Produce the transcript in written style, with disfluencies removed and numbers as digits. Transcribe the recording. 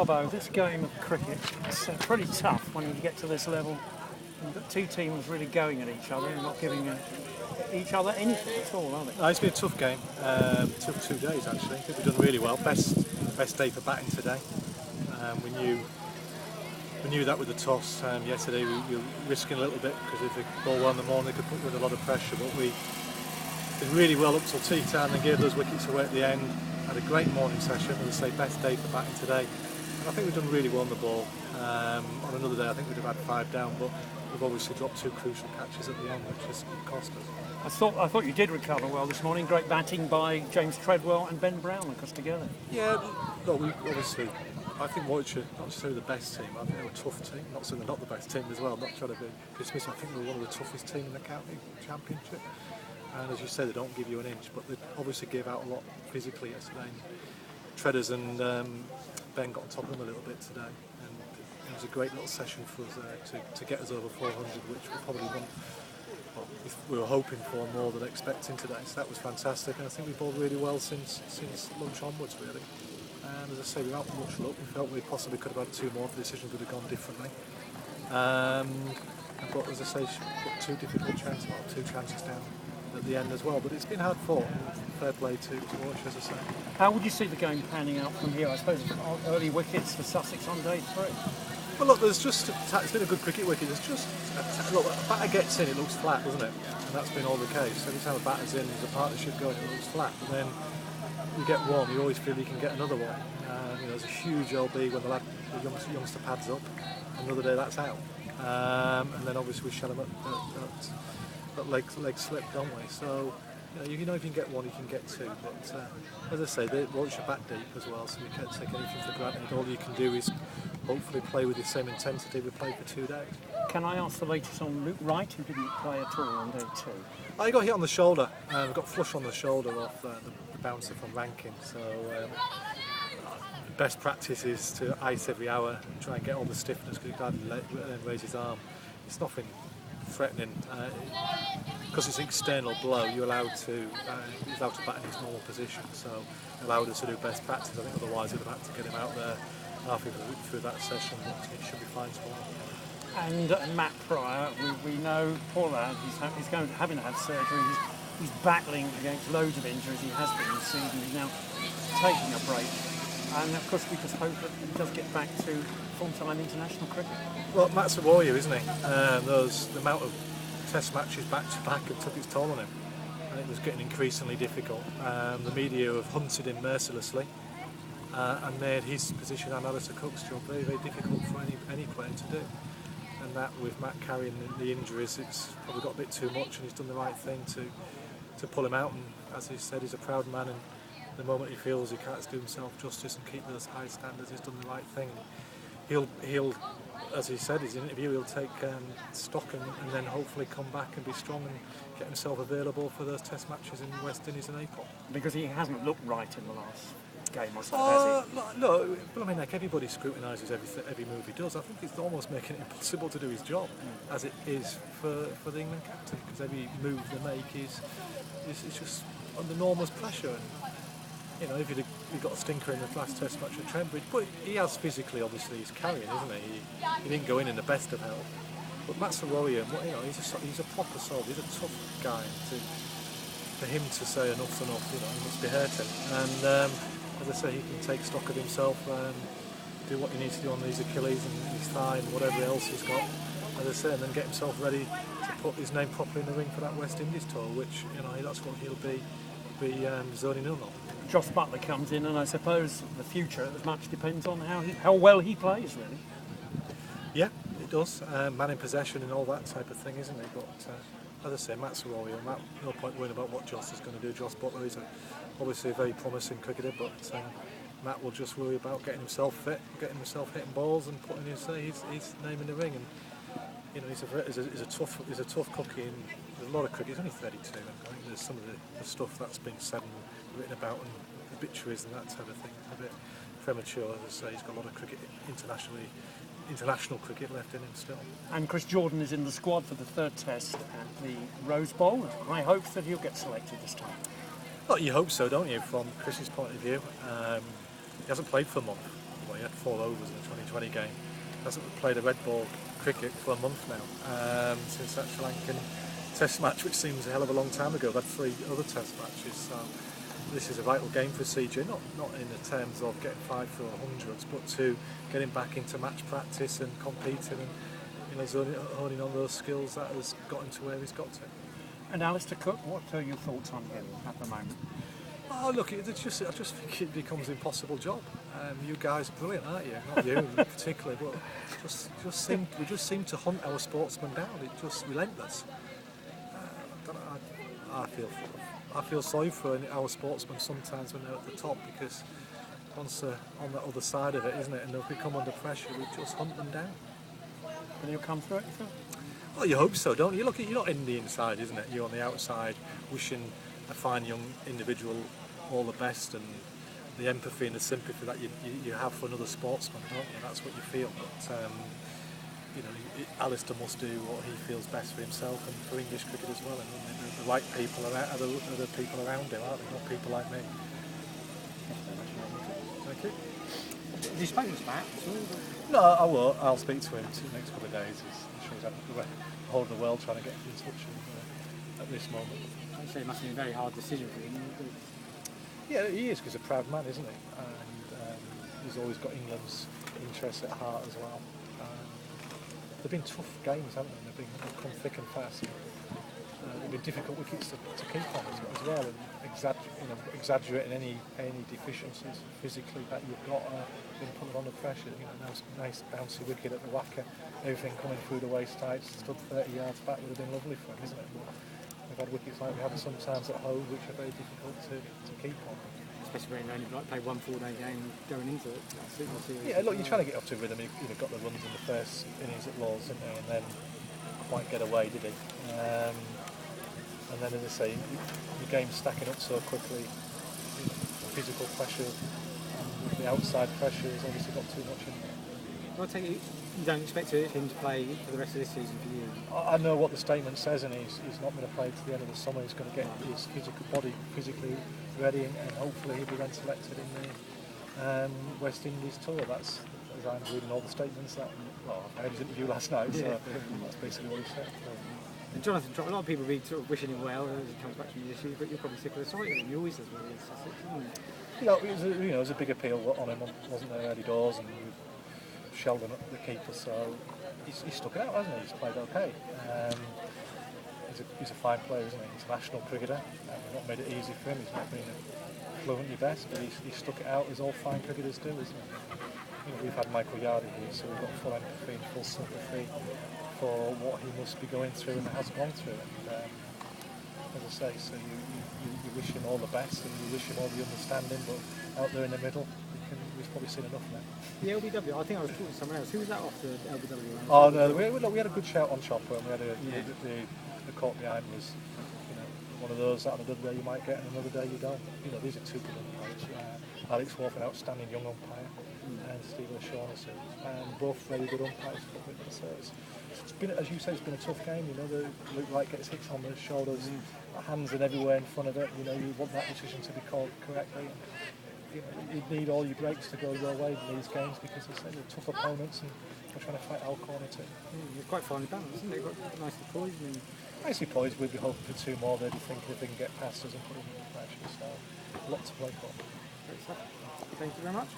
Robbo, this game of cricket is pretty tough when you get to this level. You've got two teams really going at each other and not giving each other anything at all, are they? No, it's been a tough game. Took 2 days actually. I think we've done really well. Best day for batting today. We knew that with the toss yesterday. We were risking a little bit because if the ball were on the morning, they could put with a lot of pressure. But we did really well up till tea time and gave those wickets away at the end. Had a great morning session. As I say, best day for batting today. And I think we've done really well on the ball. On another day, I think we'd have had 5 down, but we've obviously dropped 2 crucial catches at the end, which has cost us. I thought you did recover well this morning. Great batting by James Treadwell and Ben Brown, of course, together. Yeah, no, we obviously. I think Warwickshire, not necessarily the best team, I think they're a tough team. Not saying they're not the best team as well, I'm not trying to be dismissive. I think they're one of the toughest teams in the county championship. And as you say, they don't give you an inch, but they obviously gave out a lot physically yesterday. Treaders and Ben got on top of them a little bit today. And it was a great little session for us to get us over 400, which we probably won. Well, we were hoping for more than expecting today, so that was fantastic. And I think we bowled really well since lunch onwards, really. As I say, without much luck, we felt we possibly could have had 2 more if the decisions would have gone differently. But as I say, put 2 difficult chances, 2 chances down at the end as well. But it's been hard fought. Fair play to watch, as I say. How would you see the game panning out from here? I suppose early wickets for Sussex on day 3. Well, look, it's been a good cricket wicket. There's just look, a batter gets in, it looks flat, doesn't it? And that's been all the case. Every time a batter's in, there's a partnership going, it looks flat. And then you get one, you always feel you can get another one. There's a huge LB when the youngster pads up. Another day that's out. And then obviously we shell them at leg slip, don't we? So you know if you can get one, you can get 2. But as I say, they Warwickshire bat deep as well, so you can't take anything for granted. All you can do is hopefully play with the same intensity we played for 2 days. Can I ask the latest on Luke Wright, who didn't play at all on day 2? I got hit on the shoulder. Got flush on the shoulder off the bouncer from Rankin. So best practice is to ice every hour and try and get all the stiffness because he gladly then raise his arm. It's nothing threatening. Because it's an external blow, he's allowed to bat in his normal position. So allowed us to do best practice. I think otherwise we'd have had to get him out there halfway through that session, but it should be fine tomorrow. And Matt Pryor, we know, poor lad, he's having to have surgery. He's battling against loads of injuries. He has been this season. He's now taking a break. And of course, we just hope that he does get back to full-time international cricket. Well, Matt's a warrior, isn't he? The amount of test matches back-to-back have took its toll on him. And it was getting increasingly difficult. The media have hunted him mercilessly and made his position and Alistair Cook's job very, very difficult for any player to do. And that, with Matt carrying the injuries, it's probably got a bit too much, and he's done the right thing to pull him out. And as he said, he's a proud man, and the moment he feels he can't do himself justice and keep those high standards, he's done the right thing. He'll as he said in his interview, he'll take stock and then hopefully come back and be strong and get himself available for those test matches in West Indies in April. Because he hasn't looked right in the last game, I suppose, has he? No, but I mean, like, everybody scrutinises every move he does. I think it's almost making it impossible to do his job, as it is for the England captain, because every move they make is just under enormous pressure. And, if he'd got a stinker in the last test match at Trembridge, but he has physically, obviously, he's carrying, isn't he? He didn't go in the best of health. But Matt's a warrior, he's a proper soul, he's a tough guy. For him to say enough's enough, he must be hurting. And as I say, he can take stock of himself, do what he needs to do on his Achilles and his thigh and whatever else he's got, as I say, and then get himself ready to put his name properly in the ring for that West Indies tour, which, that's what he'll be zoning in on. Josh Butler comes in, and I suppose the future as much depends on how well he plays, really. Yeah, it does. Man in possession and all that type of thing, isn't he? But as I say, Matt's a warrior. No point worrying about what Josh is going to do. Josh Butler is obviously a very promising cricketer, but Matt will just worry about getting himself fit, getting himself hitting balls, and putting his name in the ring. And he's a tough cookie. And there's a lot of cricket. He's only 32. I think there's some of the stuff that's been said and written about and obituaries and that type of thing. It's a bit premature, as I say. He's got a lot of cricket international cricket left in him still. And Chris Jordan is in the squad for the 3rd test at the Rose Bowl. High hopes that he'll get selected this time. Well, you hope so, don't you, from Chris's point of view. He hasn't played for a month. he had 4 overs in the 2020 game. Hasn't played a red ball cricket for a month now, since that Sri Lankan Test match, which seems a hell of a long time ago. They've had 3 other Test matches, so this is a vital game for CJ, not in the terms of getting 5 for 100s, but to getting back into match practice and competing and honing on those skills that has got him to where he's got to. And Alistair Cook, what are your thoughts on him at the moment? Oh, look, I just think it becomes an impossible job. You guys are brilliant, aren't you? Not you particularly, but we just seem to hunt our sportsmen down. It's just relentless. I feel sorry for our sportsmen sometimes when they're at the top, because once they're on the other side of it, isn't it, and they'll become under pressure, we just hunt them down. Will you come through it, you think? Well, you hope so, don't you? Look, you're not in the inside, isn't it? You're on the outside, wishing a fine young individual all the best, and the empathy and the sympathy that you have for another sportsman, don't you? That's what you feel. But Alistair must do what he feels best for himself and for English cricket as well. And the right people are the people around him, aren't they? Not people like me. Thank you. Have you spoken to Matt? No, I will. I'll speak to him the next couple of days. I'm sure he's had the whole of the world trying to get in touch with him at this moment. I'd say it must be a very hard decision for him. Yeah, he is, because he's a proud man, isn't he? And he's always got England's interests at heart as well. They've been tough games, haven't they? They've come thick and fast. They've been difficult wickets to keep on as well, and exaggerating any deficiencies physically that you've got been put under pressure. Nice bouncy wicket at the whacker, everything coming through the waist tight, stood 30 yards back would have been lovely for him, isn't it? But we've had wickets like we have sometimes at home, which are very difficult to keep on. Especially when you only play 1 4-day game going into it. Yeah, look, you're trying to get up to a rhythm. You've got the runs in the first innings at Lord's, didn't you? And then quite get away, did he? And then, as I say, your game's stacking up so quickly. Physical pressure, the outside pressure has obviously got too much in there. Well, I take it you don't expect him to play for the rest of this season for you? I know what the statement says, and he's not going to play to the end of the summer. He's going to get his physical body physically ready, and hopefully he'll be then selected in the West Indies tour. That's, as I'm reading all the statements, I heard his interview last night, so that's basically what he said. And Jonathan Trott, a lot of people be sort of wishing him well as he comes back from the issues, but you're probably sick of the sight of him. He always does well in Sussex, isn't he? It was a big appeal on him, wasn't there, early doors, and Sheldon, the keeper, so he's stuck it out, hasn't he? He's played okay. He's a fine player, isn't he? International cricketer. We've not made it easy for him. He's not been fluently best, but he's stuck it out as all fine cricketers do, isn't he? We've had Michael Yardy here, so we've got full empathy and full sympathy for what he must be going through and has gone through. And as I say, so you wish him all the best, and you wish him all the understanding, but out there in the middle, we've probably seen enough now. The LBW, I think I was talking to someone else. Who was that off the LBW? Oh no, we had a good shout on Chopper, and we had the court behind was one of those that on another day you might get and another day you don't. These are 2 good umpires. Alex Wolf, an outstanding young umpire, and Stephen O'Shaughnessy, and both very good umpires. So it's been, as you say, it's been a tough game. Luke Wright gets hits on the shoulders, hands and everywhere in front of it. You want that decision to be called correctly. You need all your breaks to go your way in these games, because they're tough opponents and we're trying to fight our corner too. You're quite finely balanced, isn't it? You've got nicely poised. Nicely poised. We'll be hoping for 2 more. They'll be thinking if they can get past us and put them under pressure. So a lot to play for. Great stuff. Thank you very much.